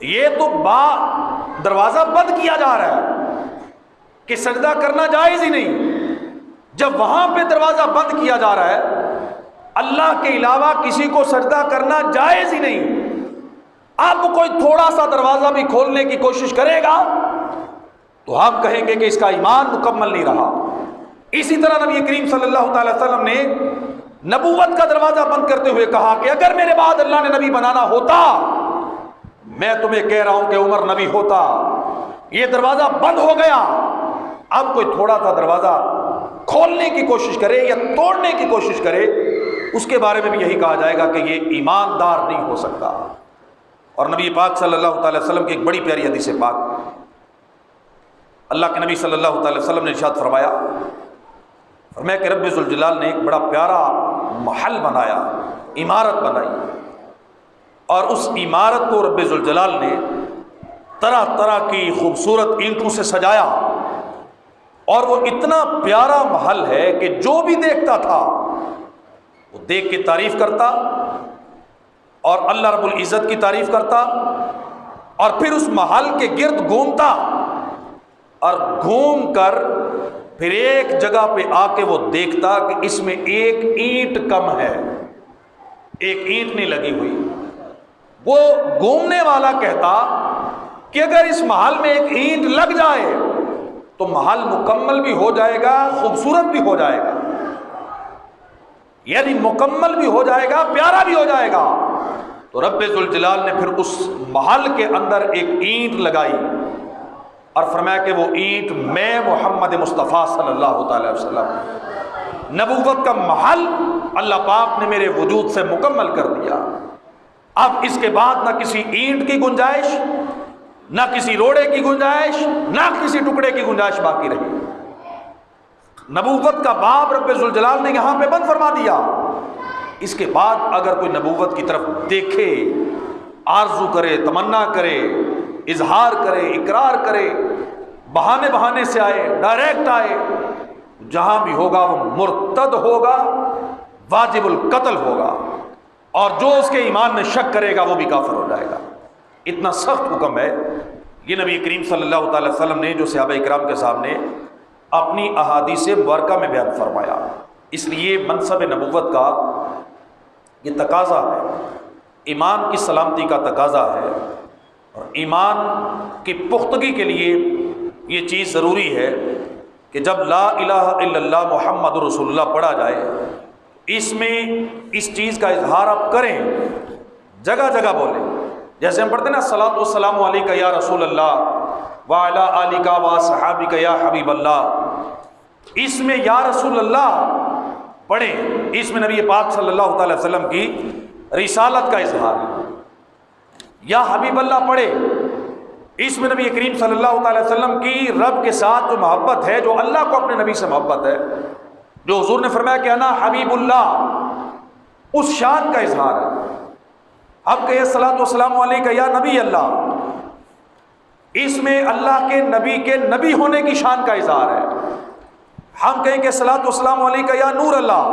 یہ تو دروازہ بند کیا جا رہا ہے کہ سجدہ کرنا جائز ہی نہیں۔ جب وہاں پہ دروازہ بند کیا جا رہا ہے، اللہ کے علاوہ کسی کو سجدہ کرنا جائز ہی نہیں، اب کوئی تھوڑا سا دروازہ بھی کھولنے کی کوشش کرے گا تو ہم کہیں گے کہ اس کا ایمان مکمل نہیں رہا۔ اسی طرح نبی کریم صلی اللہ تعالی وسلم نے نبوت کا دروازہ بند کرتے ہوئے کہا کہ اگر میرے بعد اللہ نے نبی بنانا ہوتا، میں تمہیں کہہ رہا ہوں کہ عمر نبی ہوتا۔ یہ دروازہ بند ہو گیا، اب کوئی تھوڑا سا دروازہ کھولنے کی کوشش کرے یا توڑنے کی کوشش کرے اس کے بارے میں بھی یہی کہا جائے گا کہ یہ ایماندار نہیں ہو سکتا۔ اور نبی پاک صلی اللہ تعالی وسلم کی ایک بڑی پیاری حدیث پاک، اللہ کے نبی صلی اللہ تعالی وسلم نے ارشاد فرمایا کہ رب ذوالجلال نے ایک بڑا پیارا محل بنایا، عمارت بنائی، اور اس عمارت کو رب ذوالجلال نے طرح طرح کی خوبصورت اینٹوں سے سجایا، اور وہ اتنا پیارا محل ہے کہ جو بھی دیکھتا تھا وہ دیکھ کے تعریف کرتا اور اللہ رب العزت کی تعریف کرتا، اور پھر اس محل کے گرد گھومتا، اور گھوم کر پھر ایک جگہ پہ آ کے وہ دیکھتا کہ اس میں ایک اینٹ کم ہے، ایک اینٹ نہیں لگی ہوئی۔ وہ گھومنے والا کہتا کہ اگر اس محل میں ایک اینٹ لگ جائے تو محل مکمل بھی ہو جائے گا، خوبصورت بھی ہو جائے گا، یعنی مکمل بھی ہو جائے گا، پیارا بھی ہو جائے گا۔ تو رب ذوالجلال نے پھر اس محل کے اندر ایک اینٹ لگائی اور فرمایا کہ وہ اینٹ میں محمد مصطفیٰ صلی اللہ تعالی وسلم، نبوت کا محل اللہ پاک نے میرے وجود سے مکمل کر دیا۔ اب اس کے بعد نہ کسی اینٹ کی گنجائش، نہ کسی روڑے کی گنجائش، نہ کسی ٹکڑے کی گنجائش باقی رہی۔ نبوت کا باب رب ذوالجلال نے یہاں پہ بند فرما دیا۔ اس کے بعد اگر کوئی نبوت کی طرف دیکھے، آرزو کرے، تمنا کرے، اظہار کرے، اقرار کرے، بہانے سے آئے، ڈائریکٹ آئے، جہاں بھی ہوگا وہ مرتد ہوگا، واجب القتل ہوگا، اور جو اس کے ایمان میں شک کرے گا وہ بھی کافر ہو جائے گا۔ اتنا سخت حکم ہے یہ نبی کریم صلی اللہ تعالی وسلم نے جو صحابہ اکرام کے سامنے اپنی احادیث مبارکہ میں بیان فرمایا۔ اس لیے منصب نبوت کا یہ تقاضا ہے، ایمان کی سلامتی کا تقاضا ہے، اور ایمان کی پختگی کے لیے یہ چیز ضروری ہے کہ جب لا الہ الا اللہ محمد رسول اللہ پڑھا جائے، اس میں اس چیز کا اظہار آپ کریں، جگہ جگہ بولیں۔ جیسے ہم پڑھتے ہیں نا الصلاۃ والسلام علیک یا رسول اللہ وعلی آلک واصحابک یا حبیب اللہ، اس میں یا رسول اللہ پڑھیں، اس میں نبی پاک صلی اللہ تعالی وسلم کی رسالت کا اظہار ہے۔ یا حبیب اللہ پڑھے، اس میں نبی کریم صلی اللہ تعالی وسلم کی رب کے ساتھ جو محبت ہے، جو اللہ کو اپنے نبی سے محبت ہے، جو حضور نے فرمایا کہ انا حبیب اللہ، اس شان کا اظہار ہے۔ اب کہے الصلاۃ والسلام علیک یا نبی اللہ، اس میں اللہ کے نبی ہونے کی شان کا اظہار ہے۔ ہم کہیں کہ الصلاۃ والسلام علیک یا نور اللہ،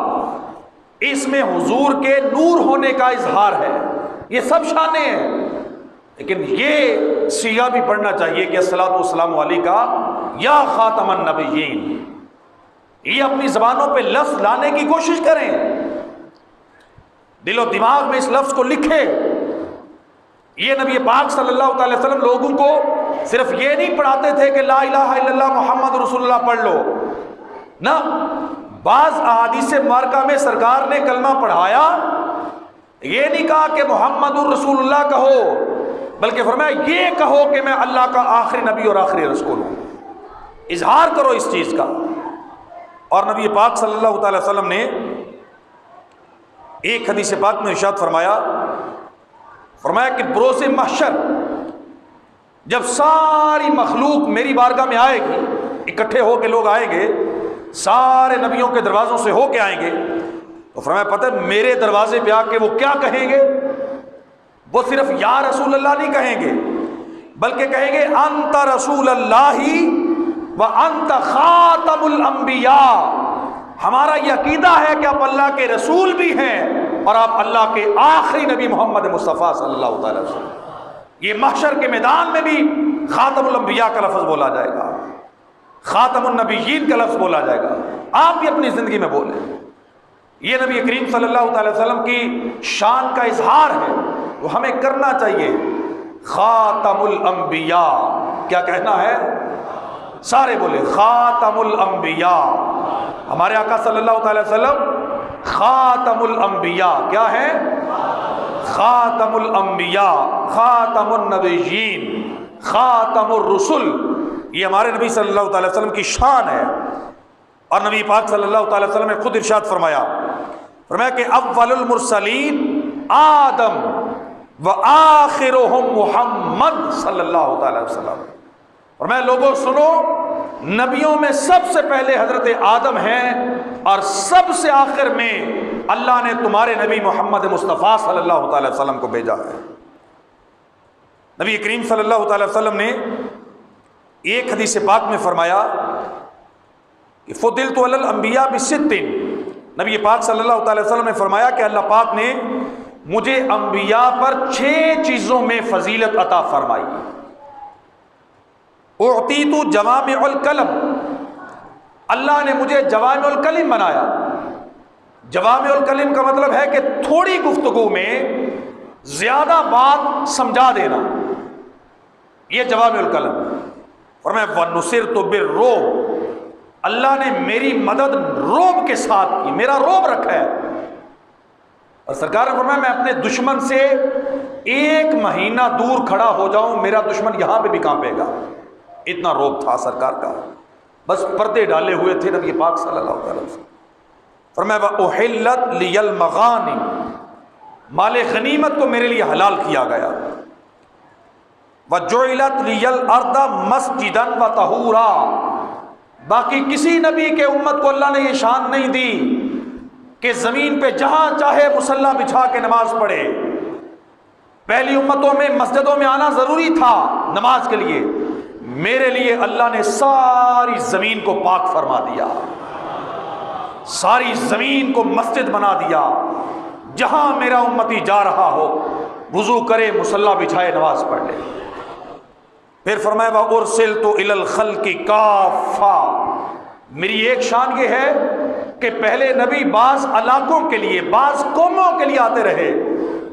اس میں حضور کے نور ہونے کا اظہار ہے۔ یہ سب شانیں ہیں، لیکن یہ سیغہ بھی پڑھنا چاہیے کہ الصلاۃ والسلام علیک یا خاتم النبیین۔ یہ اپنی زبانوں پہ لفظ لانے کی کوشش کریں، دل و دماغ میں اس لفظ کو لکھے۔ یہ نبی پاک صلی اللہ تعالی وسلم لوگوں کو صرف یہ نہیں پڑھاتے تھے کہ لا الہ الا اللہ محمد رسول اللہ پڑھ لو، نہ، بعض احادیث مبارکہ میں سرکار نے کلمہ پڑھایا، یہ نہیں کہا کہ محمد الرسول اللہ کہو، بلکہ فرمایا یہ کہو کہ میں اللہ کا آخری نبی اور آخری رسول ہوں۔ اظہار کرو اس چیز کا۔ اور نبی پاک صلی اللہ تعالی وسلم نے ایک حدیث پاک میں ارشاد فرمایا کہ بروز محشر جب ساری مخلوق میری بارگاہ میں آئے گی، اکٹھے ہو کے لوگ آئیں گے، سارے نبیوں کے دروازوں سے ہو کے آئیں گے، تو فرمایا پتہ ہے میرے دروازے پہ آ کے وہ کیا کہیں گے؟ وہ صرف یا رسول اللہ نہیں کہیں گے، بلکہ کہیں گے انت رسول اللہ وانت خاتم الانبیاء۔ ہمارا یہ عقیدہ ہے کہ آپ اللہ کے رسول بھی ہیں اور آپ اللہ کے آخری نبی محمد مصطفیٰ صلی اللہ تعالی وسلم۔ یہ محشر کے میدان میں بھی خاتم الانبیاء کا لفظ بولا جائے گا، خاتم النبیین کا لفظ بولا جائے گا۔ آپ بھی اپنی زندگی میں بولیں۔ یہ نبی کریم صلی اللہ تعالی وسلم کی شان کا اظہار ہے، وہ ہمیں کرنا چاہیے۔ خاتم الانبیاء، کیا کہنا ہے؟ سارے بولے خاتم الانبیاء۔ ہمارے آقا صلی اللہ تعالی وسلم خاتم الانبیاء کیا ہے؟ خاتم الانبیاء، خاتم النبیین، خاتم الرسل۔ یہ ہمارے نبی صلی اللہ تعالی وسلم کی شان ہے۔ اور نبی پاک صلی اللہ تعالی وسلم نے خود ارشاد فرمایا فرمایا کہ اول المرسلین آدم و آخرهم محمد صلی اللہ تعالی وسلم. فرمایا لوگوں سنو، نبیوں میں سب سے پہلے حضرت آدم ہیں اور سب سے آخر میں اللہ نے تمہارے نبی محمد مصطفیٰ صلی اللہ تعالی وسلم کو بھیجا ہے. نبی کریم صلی اللہ تعالی وسلم نے ایک حدیث پاک میں فرمایا کہ فضلت علی الانبیاء بست. نبی پاک صلی اللہ تعالی وسلم نے فرمایا کہ اللہ پاک نے مجھے انبیاء پر 6 چیزوں میں فضیلت عطا فرمائی. اعطیت جوامع الکلم، اللہ نے مجھے جوامع الکلم بنایا. جوامع الکلم کا مطلب ہے کہ تھوڑی گفتگو میں زیادہ بات سمجھا دینا، یہ جوامع الکلم. اور میں وَنُصِرْتُ بِالرُّعْبِ، اللہ نے میری مدد روب کے ساتھ کی، میرا روب رکھا ہے. اور سرکار نے فرمایا میں اپنے دشمن سے 1 مہینہ دور کھڑا ہو جاؤں میرا دشمن یہاں پہ بھی کانپے گا، اتنا روب تھا سرکار کا. بس پردے ڈالے ہوئے تھے نبی پاک صلی اللہ علیہ وسلم. فرمایا وَأُحِلَّتْ لِيَ الْمَغَانِمُ، مال غنیمت کو میرے لیے حلال کیا گیا. وَجُعِلَتْ لِيَ الْأَرْضَ مَسْجِدًا وَطَهُورًا، باقی کسی نبی کے امت کو اللہ نے یہ شان نہیں دی کہ زمین پہ جہاں چاہے مصلی بچھا کے نماز پڑھے. پہلی امتوں میں مسجدوں میں آنا ضروری تھا نماز کے لیے، میرے لیے اللہ نے ساری زمین کو پاک فرما دیا، ساری زمین کو مسجد بنا دیا. جہاں میرا امتی جا رہا ہو وضو کرے، مصلی بچھائے، نماز پڑھ لے. پھر فرمایا وَأُرْسِلْتُ إِلَى الْخَلْقِ كَافَّةً، میری ایک شان یہ ہے کہ پہلے نبی بعض علاقوں کے لیے، بعض قوموں کے لیے آتے رہے،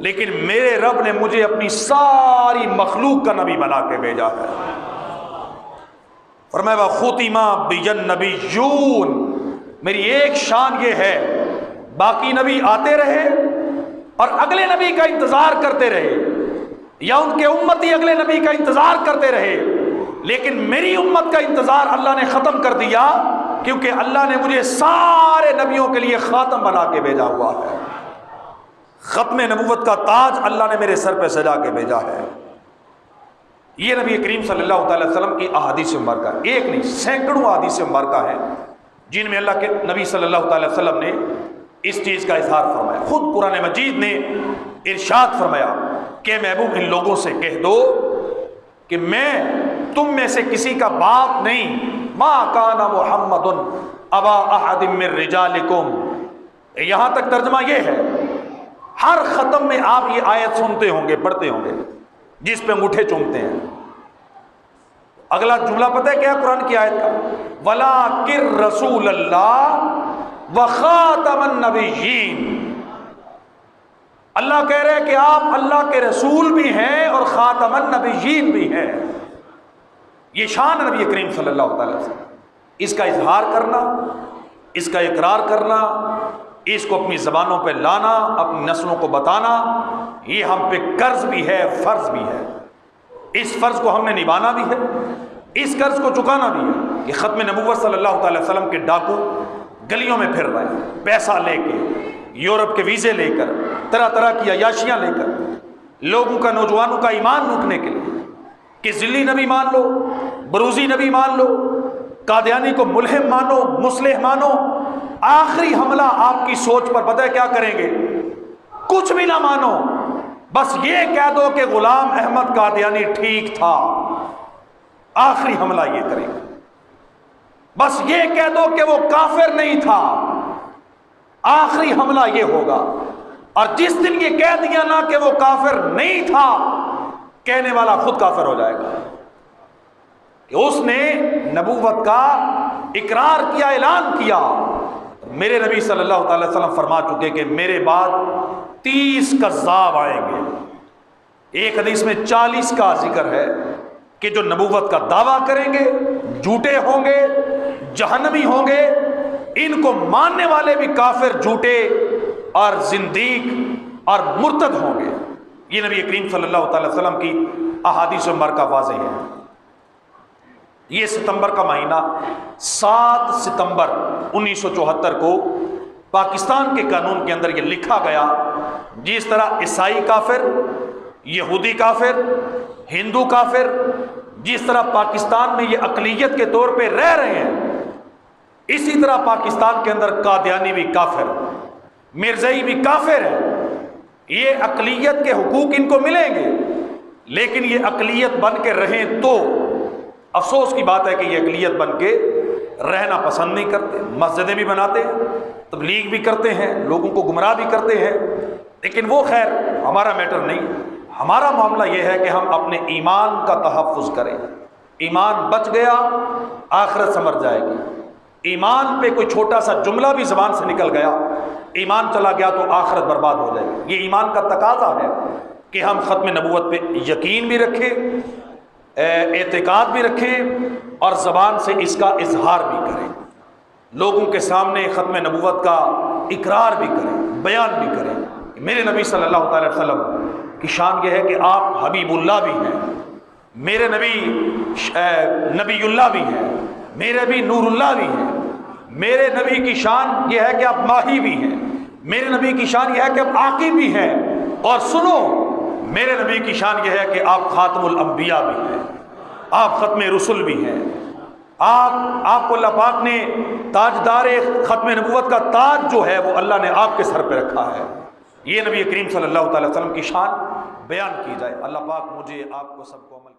لیکن میرے رب نے مجھے اپنی ساری مخلوق کا نبی بنا کے بھیجا ہے. فرمایا وَخُتِمَ بِيَ النَّبِيُّونَ، میری ایک شان یہ ہے باقی نبی آتے رہے اور اگلے نبی کا انتظار کرتے رہے، یا ان کے امتی اگلے نبی کا انتظار کرتے رہے، لیکن میری امت کا انتظار اللہ نے ختم کر دیا، کیونکہ اللہ نے مجھے سارے نبیوں کے لیے خاتم بنا کے بھیجا ہوا ہے. ختم نبوت کا تاج اللہ نے میرے سر پہ سجا کے بھیجا ہے. یہ نبی کریم صلی اللہ تعالی وسلم کی احادیث مبارکہ، ایک نہیں سینکڑوں احادیث مبارکہ ہیں جن میں اللہ کے نبی صلی اللہ تعالی وسلم نے اس چیز کا اظہار فرمایا. خود قرآن مجید نے ارشاد فرمایا کہ محبوب ان لوگوں سے کہہ دو کہ میں تم میں سے کسی کا باپ نہیں، ما کان محمد ابا احد من رجالکم. یہاں تک ترجمہ یہ ہے، ہر ختم میں آپ یہ آیت سنتے ہوں گے، پڑھتے ہوں گے، جس پہ انگوٹھے چومتے ہیں. اگلا جملہ پتہ ہے کیا قرآن کی آیت کا؟ وَلَٰكِن رَسُولَ اللَّهِ وَخَاتَمَ النَّبِيِّينَ. اللہ کہہ رہے ہیں کہ آپ اللہ کے رسول بھی ہیں اور خاتم النبیین بھی ہیں. یہ شان نبی کریم صلی اللہ تعالی وسلم. اس کا اظہار کرنا، اس کا اقرار کرنا، اس کو اپنی زبانوں پہ لانا، اپنی نسلوں کو بتانا، یہ ہم پہ قرض بھی ہے، فرض بھی ہے. اس فرض کو ہم نے نبھانا بھی ہے، اس قرض کو چکانا بھی ہے. کہ ختم نبوت صلی اللہ تعالی وسلم کے ڈاکو گلیوں میں پھر رہے ہیں، پیسہ لے کے، یورپ کے ویزے لے کر، طرح طرح کی عیاشیاں لے کر، لوگوں کا، نوجوانوں کا ایمان لوٹنے کے لیے کہ ذلی نبی مان لو، بروزی نبی مان لو، قادیانی کو ملہم مانو، مصلح مانو. آخری حملہ آپ کی سوچ پر پتہ ہے کیا کریں گے؟ کچھ بھی نہ مانو، بس یہ کہہ دو کہ غلام احمد قادیانی ٹھیک تھا. آخری حملہ یہ کریں گے. بس یہ کہہ دو کہ وہ کافر نہیں تھا، آخری حملہ یہ ہوگا. اور جس دن یہ کہہ دیا نا کہ وہ کافر نہیں تھا، کہنے والا خود کافر ہو جائے گا کہ اس نے نبوت کا اقرار کیا، اعلان کیا. میرے نبی صلی اللہ تعالی وسلم فرما چکے کہ میرے بعد 30 کذاب آئیں گے. ایک حدیث میں 40 کا ذکر ہے کہ جو نبوت کا دعویٰ کریں گے، جھوٹے ہوں گے، جہنمی ہوں گے. ان کو ماننے والے بھی کافر، جھوٹے اور زندیق اور مرتد ہوں گے. یہ نبی کریم صلی اللہ تعالی وسلم کی احادیث مبارکہ واضح ہے. یہ ستمبر کا مہینہ 7 ستمبر 1974 کو پاکستان کے قانون کے اندر یہ لکھا گیا، جس طرح عیسائی کافر، یہودی کافر، ہندو کافر، جس طرح پاکستان میں یہ اقلیت کے طور پہ رہ رہے ہیں، اسی طرح پاکستان کے اندر قادیانی بھی کافر، مرزائی بھی کافر ہے۔ یہ اقلیت کے حقوق ان کو ملیں گے، لیکن یہ اقلیت بن کے رہیں تو افسوس کی بات ہے کہ یہ اقلیت بن کے رہنا پسند نہیں کرتے، مسجدیں بھی بناتے ہیں، تبلیغ بھی کرتے ہیں، لوگوں کو گمراہ بھی کرتے ہیں، لیکن وہ خیر ہمارا میٹر نہیں۔ ہمارا معاملہ یہ ہے کہ ہم اپنے ایمان کا تحفظ کریں۔ ایمان بچ گیا آخرت سنور جائے گی۔ ایمان پہ کوئی چھوٹا سا جملہ بھی زبان سے نکل گیا، ایمان چلا گیا تو آخرت برباد ہو جائے گی۔ یہ ایمان کا تقاضا ہے کہ ہم ختم نبوت پہ یقین بھی رکھیں، اعتقاد بھی رکھیں، اور زبان سے اس کا اظہار بھی کریں، لوگوں کے سامنے ختم نبوت کا اقرار بھی کریں، بیان بھی کریں۔ میرے نبی صلی اللہ تعالی وسلم کی شان یہ ہے کہ آپ حبیب اللہ بھی ہیں، میرے نبی نبی اللہ بھی ہیں، میرے نبی نور اللہ بھی ہیں، میرے نبی کی شان یہ ہے کہ آپ ماہی بھی ہیں، میرے نبی کی شان یہ ہے کہ آپ عاقب بھی ہیں، اور سنو میرے نبی کی شان یہ ہے کہ آپ خاتم الانبیاء بھی ہیں، آپ ختم رسل بھی ہیں، آپ کو اللہ پاک نے تاجدار ختم نبوت کا تاج جو ہے وہ اللہ نے آپ کے سر پہ رکھا ہے۔ یہ نبی کریم صلی اللہ تعالی وسلم کی شان بیان کی جائے۔ اللہ پاک مجھے آپ کو سب کو عمل